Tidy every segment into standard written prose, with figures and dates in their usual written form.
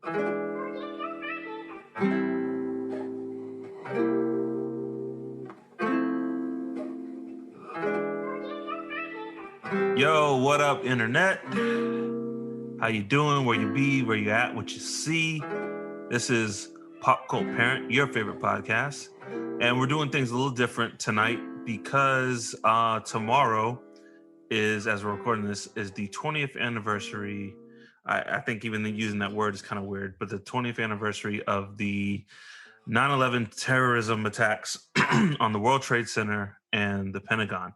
Yo, what up, internet? How you doing? Where you be? Where you at? What you see? This is Pop Cult Parent, your favorite podcast, and we're doing things a little different tonight because tomorrow is, as we're recording this, is the 20th anniversary. I think even using that word is kind of weird, but the 20th anniversary of the 9/11 terrorism attacks on the World Trade Center and the Pentagon.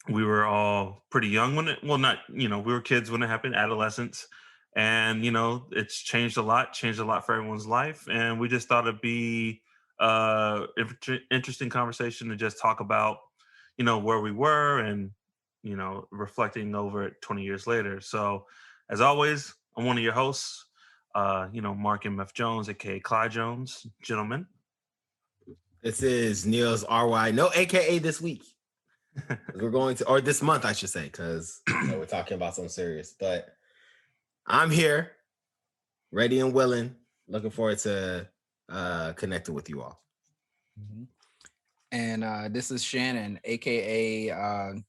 We were all pretty young when it, well, not, we were kids when it happened, adolescents. And, it's changed a lot for everyone's life. And we just thought it'd be interesting conversation to just talk about, where we were and, reflecting over it 20 years later. So as always, I'm one of your hosts, Mark M.F. Jones, aka Clyde Jones. Gentlemen. This is Niels R.Y. No AKA this week. We're going to, or this month, I should say, because we're talking about something serious. But I'm here, ready and willing. Looking forward to connecting with you all. Mm-hmm. And this is Shannon, aka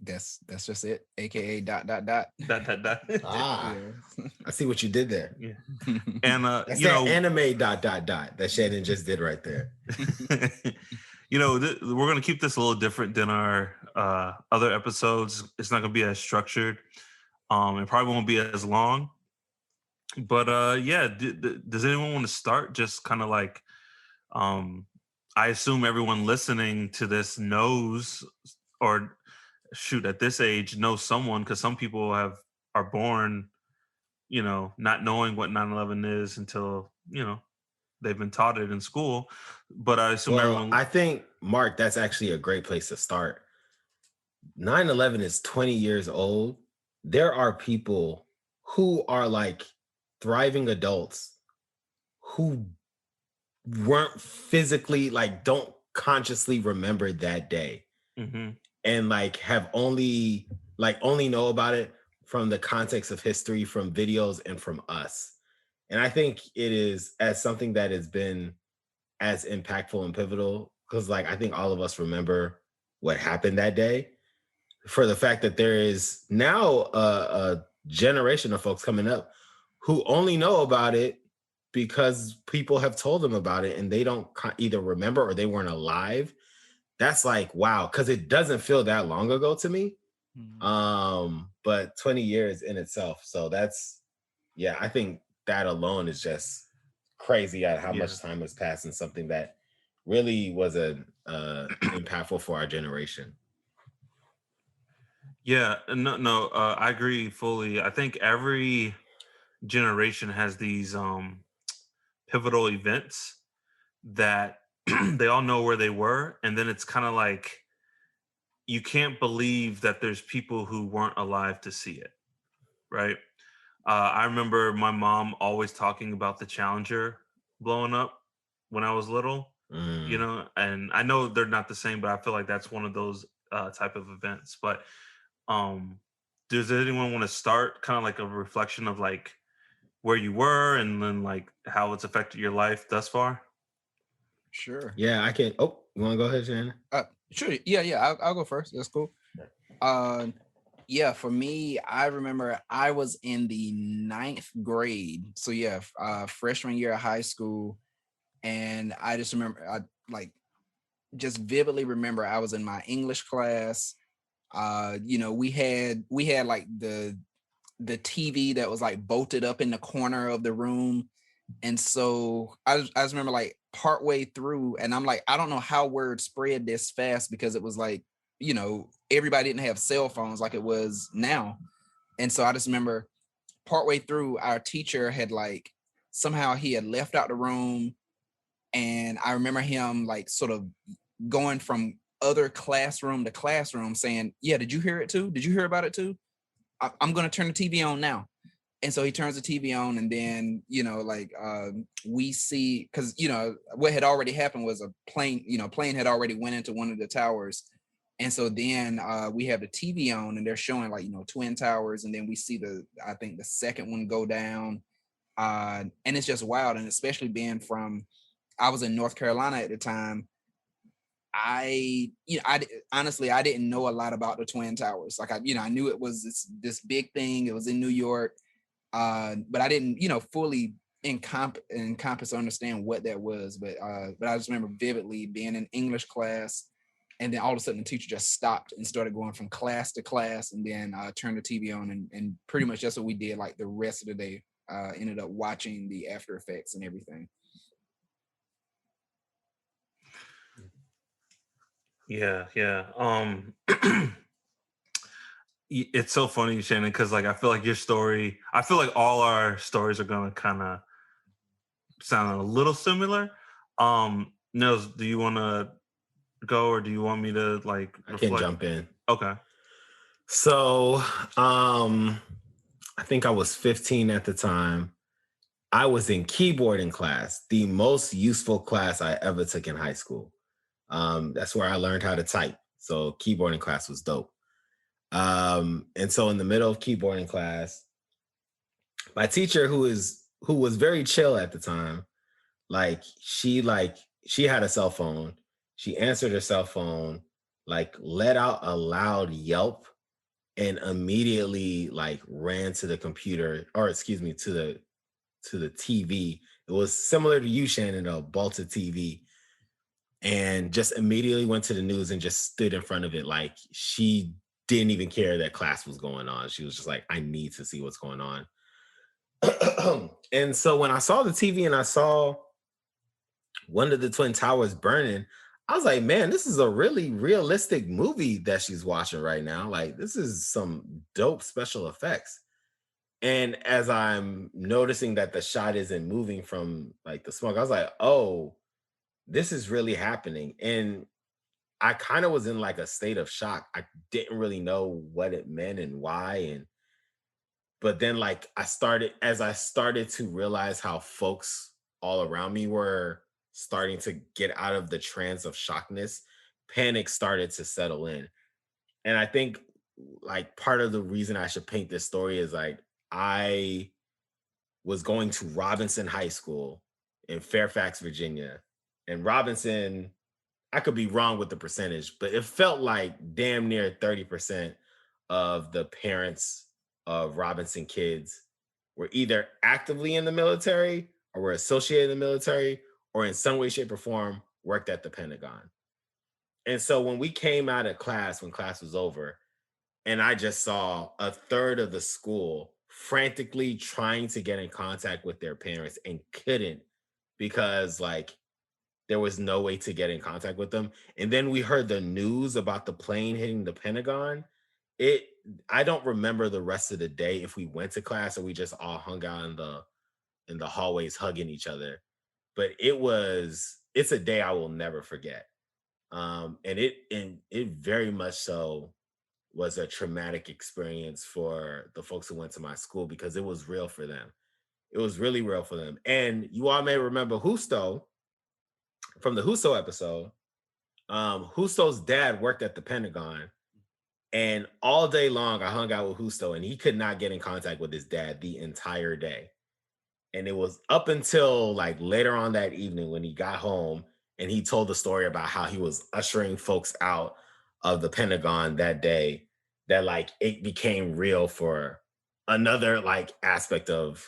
that's just it, aka ... Ah, I see what you did there. Yeah, and that's that anime ... that Shannon just did right there. We're going to keep this a little different than our other episodes. It's not going to be as structured. It probably won't be as long. But does anyone want to start? Just kind of like, I assume everyone listening to this knows, or shoot, at this age, knows someone, because some people are born, not knowing what 9/11 is until, they've been taught it in school. But I assume everyone... I think, Mark, that's actually a great place to start. 9/11 is 20 years old. There are people who are like thriving adults who weren't physically, like, don't consciously remember that day. Mm-hmm. And like have only know about it from the context of history, from videos, and from us. And I think it is as something that has been as impactful and pivotal, because like I think all of us remember what happened that day, for the fact that there is now a generation of folks coming up who only know about it because people have told them about it, and they don't either remember or they weren't alive. That's like, wow, because it doesn't feel that long ago to me. Mm-hmm. But 20 years in itself. So that's, I think that alone is just crazy at how much time has passed in something that really was impactful for our generation. Yeah, no, I agree fully. I think every generation has these pivotal events that they all know where they were, and then it's kind of like you can't believe that there's people who weren't alive to see it, right? I remember my mom always talking about the Challenger blowing up when I was little, and I know they're not the same, but I feel like that's one of those type of events. But does anyone want to start kind of like a reflection of like where you were and then like how it's affected your life thus far? Sure. Yeah, I can. Oh, you want to go ahead, Shannon? Sure. Yeah. I'll go first. That's cool. For me, I remember I was in the 9th grade. So freshman year of high school. And I just remember, I just vividly remember I was in my English class. We had like the TV that was like bolted up in the corner of the room. And so I just remember like partway through, and I'm like, I don't know how word spread this fast, because it was like, everybody didn't have cell phones like it was now. And so I just remember partway through, our teacher had like, somehow he had left out the room. And I remember him like sort of going from other classroom to classroom saying, yeah, did you hear it too? Did you hear about it too? I'm going to turn the TV on now. And so he turns the TV on, and then, we see, because, what had already happened was a plane had already went into one of the towers. And so then we have the TV on and they're showing like, Twin Towers. And then we see I think the second one go down. And it's just wild. And especially being I was in North Carolina at the time. Honestly, I didn't know a lot about the Twin Towers. Like I knew it was this big thing. It was in New York. But I didn't, fully encompass or understand what that was. But I just remember vividly being in English class, and then all of a sudden the teacher just stopped and started going from class to class, and then turned the TV on, and pretty much that's what we did like the rest of the day. Ended up watching the after effects and everything. Yeah. It's so funny, Shannon, because like I feel like all our stories are gonna kind of sound a little similar. Nils, do you want to go, or do you want me to like reflect? I can jump in. Okay. So, I think I was 15 at the time. I was in keyboarding class, the most useful class I ever took in high school. That's where I learned how to type. So keyboarding class was dope. And so in the middle of keyboarding class, my teacher, who was very chill at the time, she had a cell phone. She answered her cell phone, like let out a loud yelp, and immediately like ran to the computer, or excuse me, to the TV. It was similar to you, Shannon, a Balta TV, and just immediately went to the news and just stood in front of it. Like she didn't even care that class was going on. She was just like, I need to see what's going on. And so when I saw the TV and I saw one of the Twin Towers burning, I was like, man, this is a really realistic movie that she's watching right now. Like, this is some dope special effects. And as I'm noticing that the shot isn't moving from like the smoke, I was like, oh, this is really happening. And I kind of was in like a state of shock. I didn't really know what it meant and why. But then like as I started to realize how folks all around me were starting to get out of the trance of shockness, panic started to settle in. And I think like part of the reason I should paint this story is like I was going to Robinson High School in Fairfax, Virginia. And Robinson, I could be wrong with the percentage, but it felt like damn near 30% of the parents of Robinson kids were either actively in the military or were associated in the military or in some way, shape, or form worked at the Pentagon. And so when we came out of class, when class was over, and I just saw a third of the school frantically trying to get in contact with their parents and couldn't because like there was no way to get in contact with them. And then we heard the news about the plane hitting the Pentagon. I don't remember the rest of the day if we went to class or we just all hung out in the hallways hugging each other. But it's a day I will never forget. And it very much so was a traumatic experience for the folks who went to my school because it was real for them. It was really real for them. And you all may remember Husto from the Husto episode. Husto's dad worked at the Pentagon, and all day long I hung out with Husto, and he could not get in contact with his dad the entire day. And it was up until like later on that evening when he got home and he told the story about how he was ushering folks out of the Pentagon that day that like it became real for another like aspect of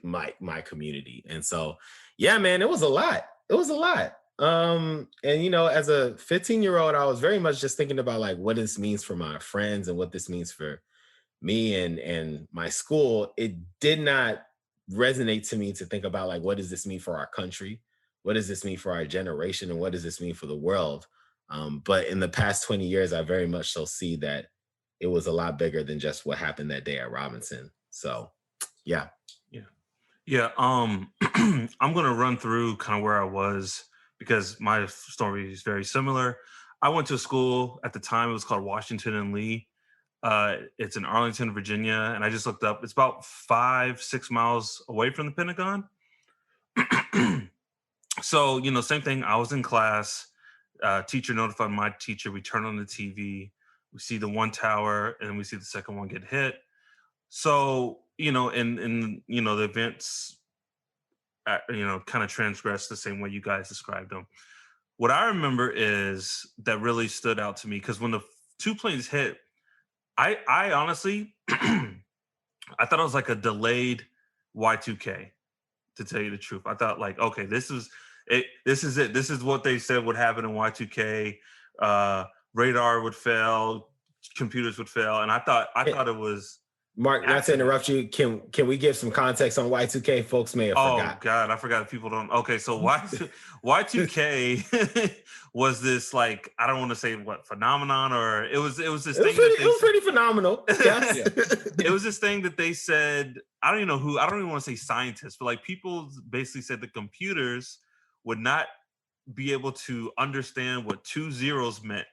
my community. And so yeah, man, it was a lot. It was a lot. And you know, as a 15-year-old, I was very much just thinking about like what this means for my friends and what this means for me and my school. It did not resonate to me to think about like what does this mean for our country, what does this mean for our generation, and what does this mean for the world. But in the past 20 years I very much so see that it was a lot bigger than just what happened that day at Robinson. So yeah. I'm gonna run through kind of where I was because my story is very similar. I went to a school at the time, it was called Washington and Lee. It's in Arlington, Virginia, and I just looked up. It's about 5-6 miles away from the Pentagon. So, you know, same thing. I was in class. Teacher notified my teacher. We turn on the TV. We see the one tower, and then we see the second one get hit. So, the events, kind of transgress the same way you guys described them. What I remember is that really stood out to me because when the two planes hit, I honestly, I thought it was like a delayed Y2K. To tell you the truth, I thought like, okay, this is it. This is it. This is what they said would happen in Y2K. Radar would fail, computers would fail, and I thought it was. Mark, not to interrupt you, can we give some context on Y2K? Folks may have forgot. Oh God, I forgot if people don't. Okay, so Y2K was this, like, I don't want to say what phenomenon, or it was this thing. It was pretty phenomenal. Yes. It was this thing that they said, I don't even know who, I don't even want to say scientists, but like people basically said the computers would not be able to understand what 2 zeros meant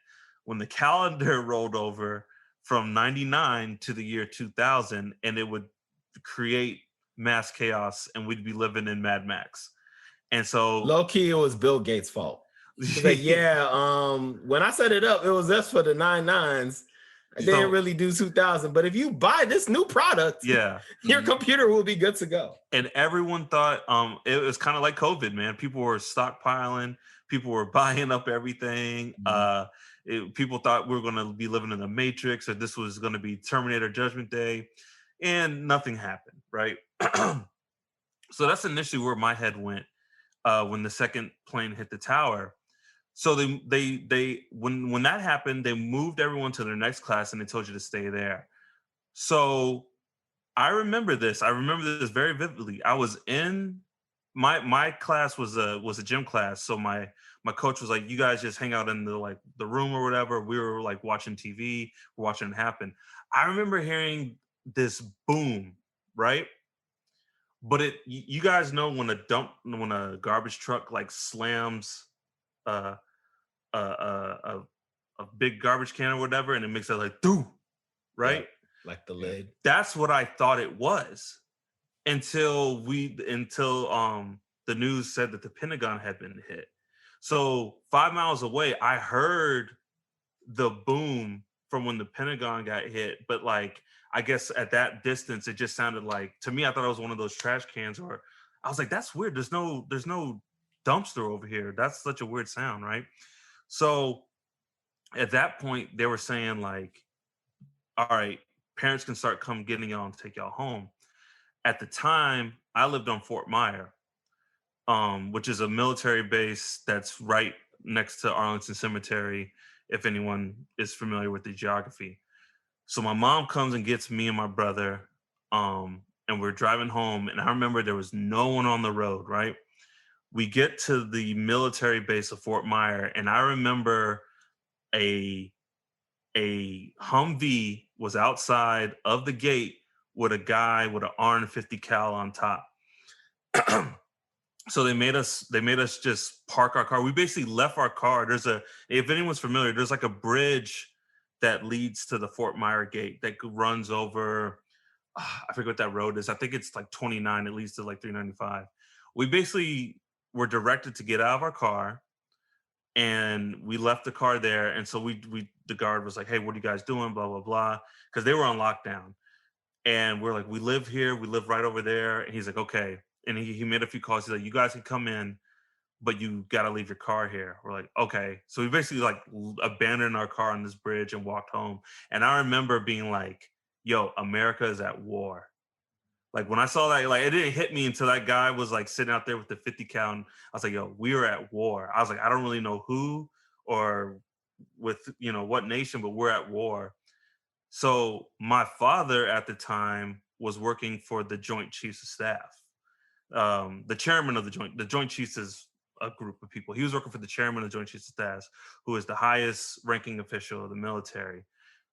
when the calendar rolled over from 99 to the year 2000, and it would create mass chaos and we'd be living in Mad Max. And so low key, it was Bill Gates' fault. He's like, when I set it up, it was just for the 99s. I didn't really do 2000, but if you buy this new product, your computer will be good to go. And everyone thought it was kind of like COVID, man. People were stockpiling, people were buying up everything. People thought we were going to be living in the Matrix, or this was going to be Terminator Judgment Day, and nothing happened, right? So that's initially where my head went when the second plane hit the tower. So they when that happened, they moved everyone to their next class and they told you to stay there. So I remember this. I remember this very vividly. I was in my class was a gym class. So my coach was like, "You guys just hang out in the room or whatever." We were like watching TV, watching it happen. I remember hearing this boom, right? But you guys know when a garbage truck like slams a big garbage can or whatever, and it makes it like doo, right? Yeah, like the lid. That's what I thought it was until the news said that the Pentagon had been hit. So 5 miles away, I heard the boom from when the Pentagon got hit, but like, I guess at that distance, it just sounded like, to me, I thought it was one of those trash cans, or I was like, that's weird. There's no dumpster over here. That's such a weird sound, right? So at that point, they were saying like, all right, parents can start getting y'all and take y'all home. At the time, I lived on Fort Myer, which is a military base that's right next to Arlington Cemetery, if anyone is familiar with the geography. So my mom comes and gets me and my brother, and we're driving home. And I remember there was no one on the road, right? We get to the military base of Fort Myer, and I remember a Humvee was outside of the gate with a guy with an R50 cal on top. So they made us just park our car. We basically left our car. If anyone's familiar, there's like a bridge that leads to the Fort Myer gate that runs over, I forget what that road is. I think it's like 29. It leads to like 395. We basically were directed to get out of our car, and we left the car there. And so the guard was like, "Hey, what are you guys doing?" Blah, blah, blah. Because they were on lockdown. And we're like, "We live here. We live right over there." And he's like, "Okay." And he made a few calls. He's like, "You guys can come in, but you got to leave your car here." We're like, "Okay." So we basically like abandoned our car on this bridge and walked home. And I remember being like, "Yo, America is at war." Like when I saw that, like it didn't hit me until that guy was like sitting out there with the 50 cal. And I was like, "Yo, we are at war." I was like, I don't really know who or with, what nation, but we're at war. So my father at the time was working for the Joint Chiefs of Staff. The chairman of the Joint Chiefs is a group of people. He was working for the chairman of the Joint Chiefs of Staff, who is the highest ranking official of the military.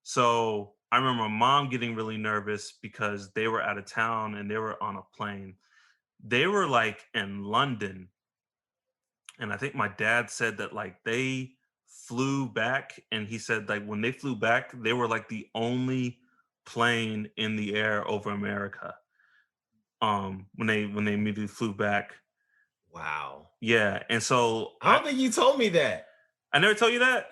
So I remember my mom getting really nervous because they were out of town and they were on a plane. They were like in London. And I think my dad said that like they flew back, and he said like when they flew back, they were like the only plane in the air over America. When they immediately flew back. Wow. Yeah. And so I don't think you told me that. I never told you that.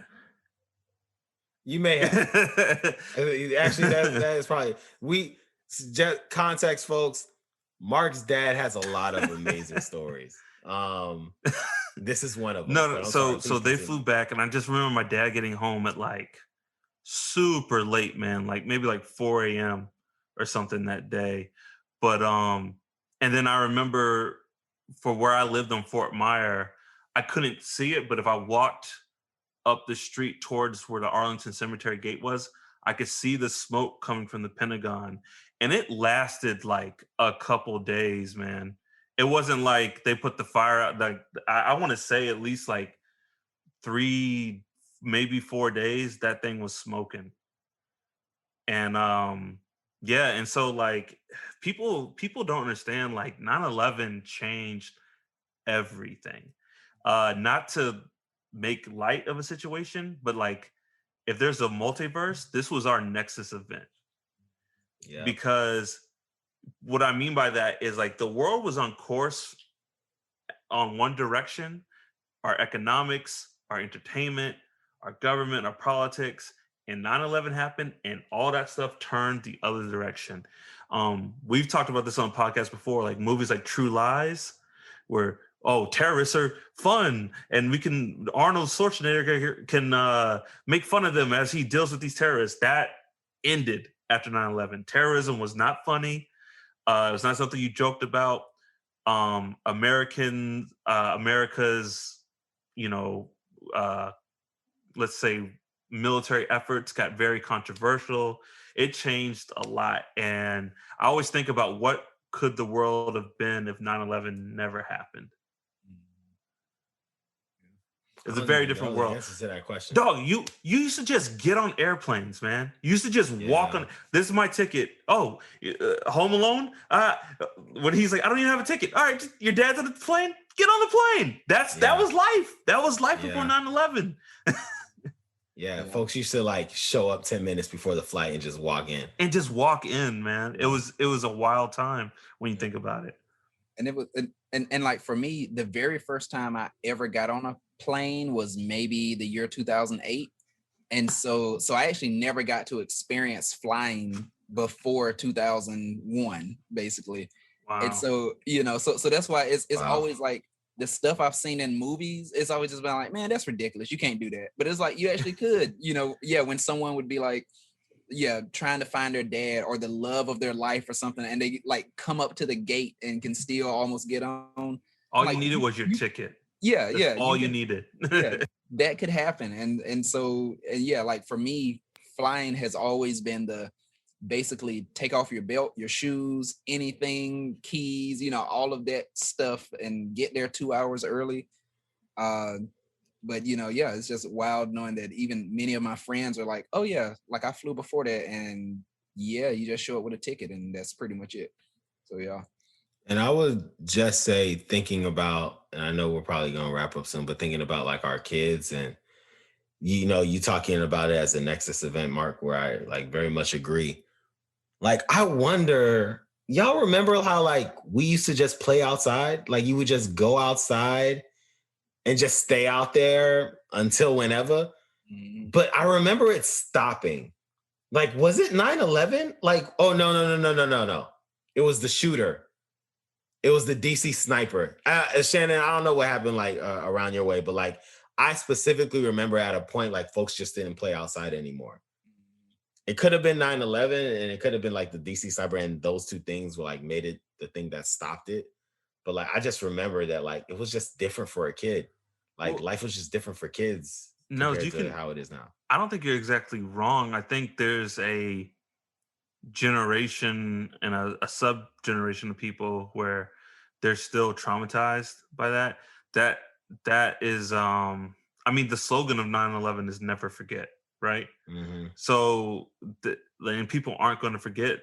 You may have. Actually, that is probably just context, folks. Mark's dad has a lot of amazing stories. This is one of them. No, no. But I'm sorry. So Please they flew continue. back, and I just remember my dad getting home at like super late, man, like maybe like 4 a.m. or something that day. But and then I remember for where I lived on Fort Myer, I couldn't see it, but if I walked up the street towards where the Arlington Cemetery gate was, I could see the smoke coming from the Pentagon. And it lasted like a couple days, man. It wasn't like they put the fire out. Like I want to say at least like 3, maybe 4 days, that thing was smoking. And yeah, and so like people don't understand like 9/11 changed everything. Not to make light of a situation, but like if there's a multiverse, this was our nexus event. Yeah. Because what I mean by that is like the world was on course on one direction, our economics, our entertainment, our government, our politics, and 9/11 happened and all that stuff turned the other direction. We've talked about this on podcasts before, like movies like True Lies, where terrorists are fun and we can Arnold Schwarzenegger can make fun of them as he deals with these terrorists. That ended after 9/11. Terrorism was not funny. It was not something you joked about. America's, you know, uh, let's say military efforts got very controversial. It changed a lot. And I always think about what could the world have been if 9/11 never happened. I It's a don't very even know different the world. answer to that question. Dog, you used to just get on airplanes, man. You used to just walk Yeah. on. This is my ticket. Oh, Home Alone. When he's like, I don't even have a ticket. All right, your dad's on the plane. Get on the plane. That Yeah. was life. That was life Yeah. before 9/11. Yeah, Yeah. folks used to like show up 10 minutes before the flight and just walk in. And just walk in, man. Yeah. It was a wild time when you think about it. And it was and like for me, the very first time I ever got on a plane was maybe the year 2008. And so I actually never got to experience flying before 2001, basically. Wow. And so, so that's why it's Wow. always like the stuff I've seen in movies, it's always just been like, man, that's ridiculous. You can't do that. But it's like you actually could, when someone would be like, trying to find their dad or the love of their life or something, and they like come up to the gate and can still almost get on. All Like, you needed was your ticket. Yeah, That's yeah. all you needed. Yeah, that could happen. And so, like for me, flying has always been the basically take off your belt, your shoes, anything, keys, all of that stuff, and get there 2 hours early. But it's just wild knowing that even many of my friends are like, oh yeah, like I flew before that, and yeah, you just show up with a ticket and that's pretty much it. So yeah. And I would just say, thinking about, and I know we're probably going to wrap up soon, but thinking about like our kids and, you talking about it as a Nexus event, Mark, where I like very much agree. Like, I wonder, y'all remember how like we used to just play outside? Like you would just go outside and just stay out there until whenever. Mhm. But I remember it stopping. Like, was it 9/11? Like, oh, no. It was the shooter. It was the DC sniper. Shannon, I don't know what happened like around your way, but like I specifically remember at a point like folks just didn't play outside anymore. It could have been 9/11 and it could have been like the DC sniper, and those two things were like made it the thing that stopped it. But like I just remember that like it was just different for a kid. Like Well, life was just different for kids no, compared you to can. how it is now. I don't think you're exactly wrong. I think there's a generation and a sub generation of people where they're still traumatized by that. That that is I mean the slogan of 9/11 is never forget, right? Mhm. So and people aren't going to forget.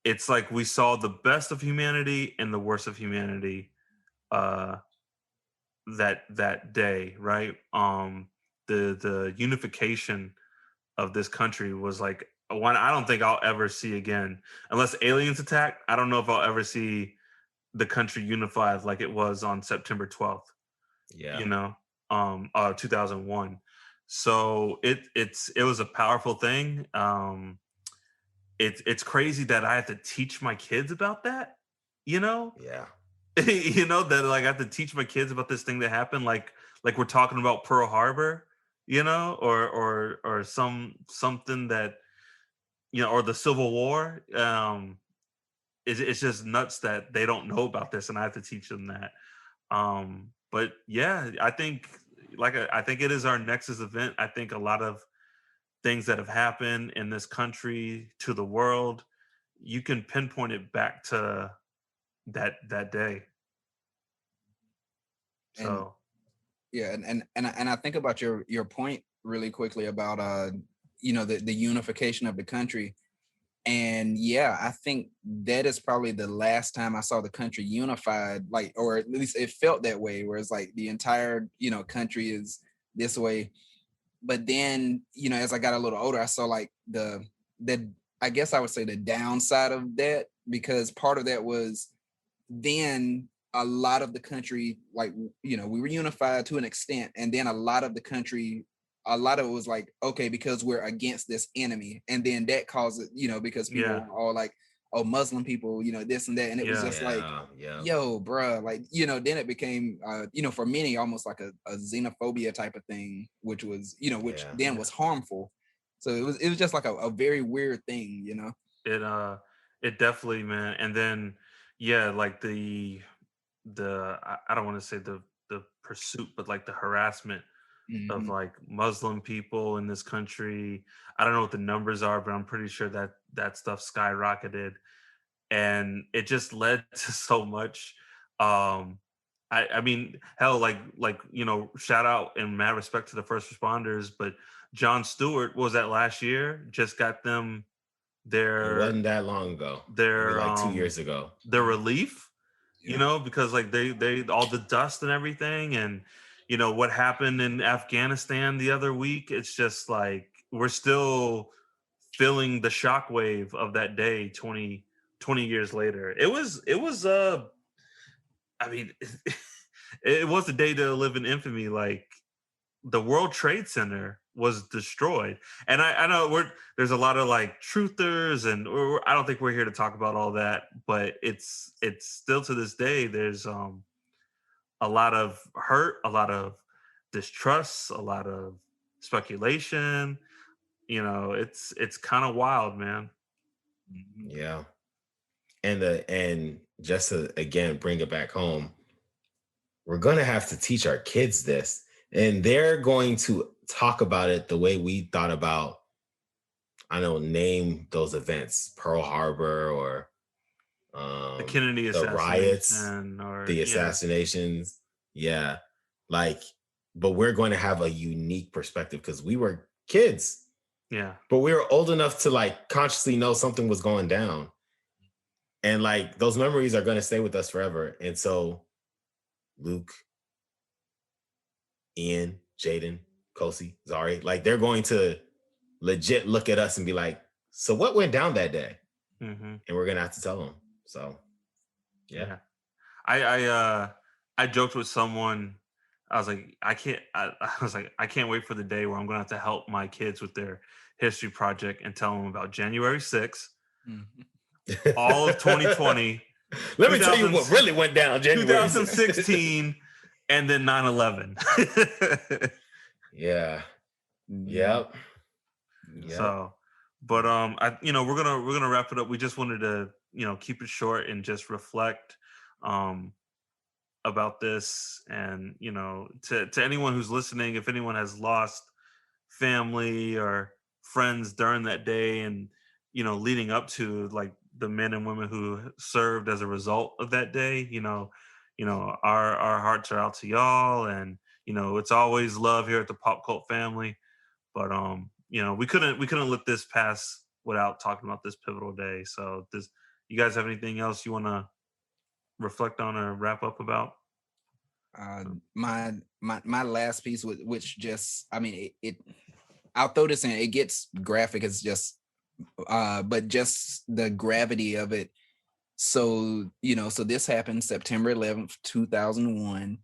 It's like we saw the best of humanity and the worst of humanity uh that day, right? The unification of this country was like one I don't think I'll ever see again unless aliens attack. I don't know if I'll ever see the country unified like it was on September 12th. Yeah. You know, 2001. So it was a powerful thing. It's crazy that I have to teach my kids about that, you know? Yeah. You know, that like I have to teach my kids about this thing that happened, like we're talking about Pearl Harbor, you know, or something that, you know, or the Civil War. It's just nuts that they don't know about this, and I have to teach them that. But yeah, I think I think it is our Nexus event. I think a lot of things that have happened in this country to the world, you can pinpoint it back to that day. And So yeah, and I think about your point really quickly about you know, the unification of the country. And yeah, I think that is probably the last time I saw the country unified, like, or at least it felt that way, where it's like the entire, you know, country is this way. But then, you know, as I got a little older, I saw like the I guess I would say the downside of that, because part of that was then a lot of the country, like, you know, we were unified to an extent, and then a lot of the country, a lot of it was like, okay, because we're against this enemy, and then that caused it, you know, because people yeah, were all like, oh, Muslim people, you know, this and that, and it was yeah, just like, Yeah. Yeah. yo, bruh, like, you know, then it became you know, for many almost like a xenophobia type of thing, which was, you know, which Yeah. then was harmful. So it was just like a very weird thing, you know. it it definitely, man. And then yeah, like I don't want to say the pursuit, but like the harassment of Hmm. like Muslim people in this country. I don't know what the numbers are, but I'm pretty sure that that stuff skyrocketed, and it just led to so much. Um, I mean, hell, you know, shout out and mad respect to the first responders, but John Stewart, what was that last year? Just got them It their wasn't that long ago. Maybe their like two um years ago. their relief, you Yeah. know, because like they all the dust and everything, and you know what happened in Afghanistan the other week. It's just like we're still feeling the shockwave of that day 20 years later. It was I mean it was a day to live in infamy. Like the World Trade Center was destroyed. And I know there's a lot of like truthers, and I don't think we're here to talk about all that, but it's still to this day there's a lot of hurt, a lot of distrust, a lot of speculation. You know, it's kind of wild, man. Mhm. Yeah. And just to again bring it back home, we're gonna have to teach our kids this. And they're going to talk about it the way we thought about, I don't name those events, Pearl Harbor or The Kennedy the riots, assassination, or the yeah, assassinations. Yeah. Like, but we're going to have a unique perspective because we were kids, yeah, but we were old enough to like consciously know something was going down. And like those memories are going to stay with us forever. And so, Luke, Ian, Jaden, Kosi, Zari, like they're going to legit look at us and be like, so what went down that day? hmm And we're going to have to tell them. So, yeah. yeah. I joked with someone. I was like, I was like, I can't wait for the day where I'm gonna have to help my kids with their history project and tell them about January 6th, Mhm. all of 2020, Let me tell you 2000, what really went down January 6th. 2016, and then 9/11. Yeah. Mhm. Yep. Yep. So, but I you know we're gonna wrap it up. We just wanted to, you know, keep it short and just reflect um about this, and you know, to anyone who's listening, if anyone has lost family or friends during that day, and you know, leading up to like the men and women who served as a result of that day, you know, our hearts are out to y'all, and you know, it's always love here at the Pop Cult family. But you know, we couldn't let this pass without talking about this pivotal day. So this, you guys have anything else you want to reflect on or wrap up about? My last piece, which just, I mean, it I'll throw this in. It gets graphic. It's just, but just the gravity of it. So, you know, so this happened September 11th, 2001.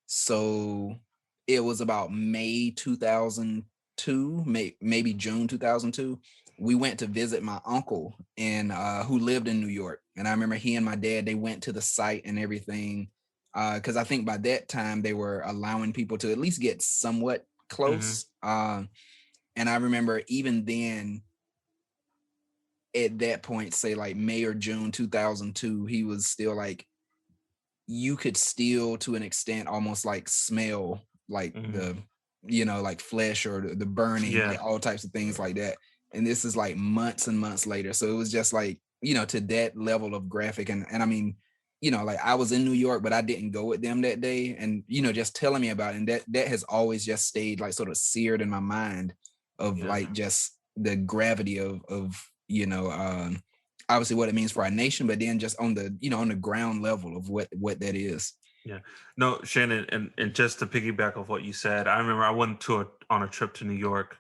So it was about May 2002, maybe June 2002. We went to visit my uncle and who lived in New York. And I remember he and my dad, they went to the site and everything. Because I think by that time they were allowing people to at least get somewhat close. And I remember even then, at that point, say like May or June 2002, he was still like, you could still to an extent almost like smell like Mhm. the, like flesh or the burning, Yeah. like all types of things like that. And this is like months and months later. So it was just like, to that level of graphic. And I mean, like I was in New York, but I didn't go with them that day. And, just telling me about it. And that has always just stayed like sort of seared in my mind of Yeah. like just the gravity of, obviously what it means for our nation, but then just on the, on the ground level of what that is. Yeah. No, Shannon, and just to piggyback off what you said, I remember I went on a trip to New York,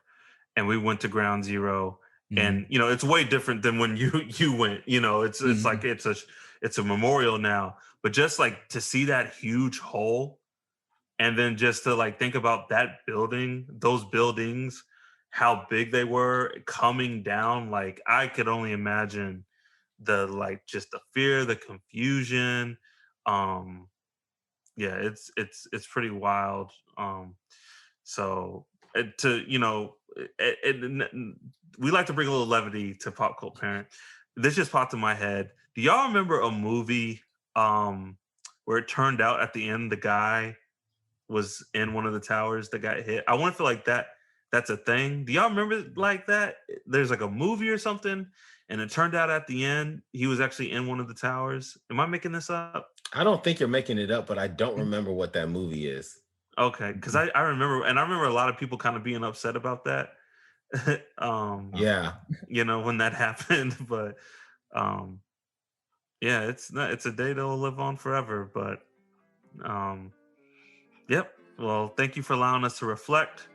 and we went to Ground Zero, Mhm. and it's way different than when you went. It's like Mhm. it's a memorial now, but just like to see that huge hole, and then just to like think about those buildings, how big they were coming down. Like I could only imagine the like just the fear, the confusion. Um, yeah, it's pretty wild. So to we like to bring a little levity to Pop Cult Parent. This just popped in my head. Do y'all remember a movie um where it turned out at the end the guy was in one of the towers that got hit? I want to feel like that's a thing. Do y'all remember like that? There's like a movie or something, and it turned out at the end he was actually in one of the towers. Am I making this up? I don't think you're making it up, but I don't remember what that movie is. Okay, because I remember, and I remember a lot of people kind of being upset about that. um, Yeah. when that happened, but um, yeah, it's a day that'll live on forever. But um, yep. Well, thank you for allowing us to reflect.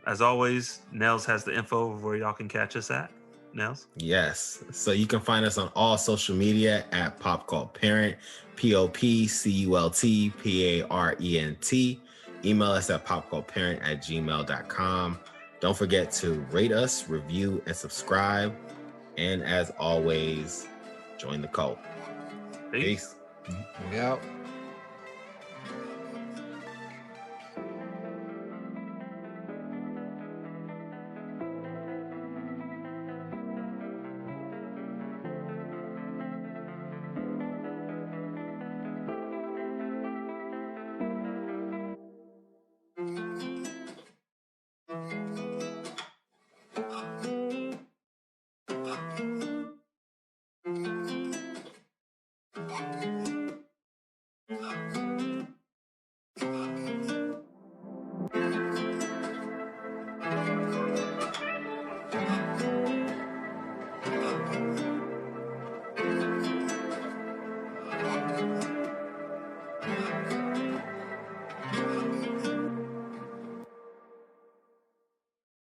As always, Nels has the info of where y'all can catch us at. Nels. Yes. So you can find us on all social media at Pop Cult Parent, POPCULTPARENT. Email us at popcultparent@gmail.com. Don't forget to rate us, review, and subscribe. And as always, join the cult. Peace. Peace. Yeah.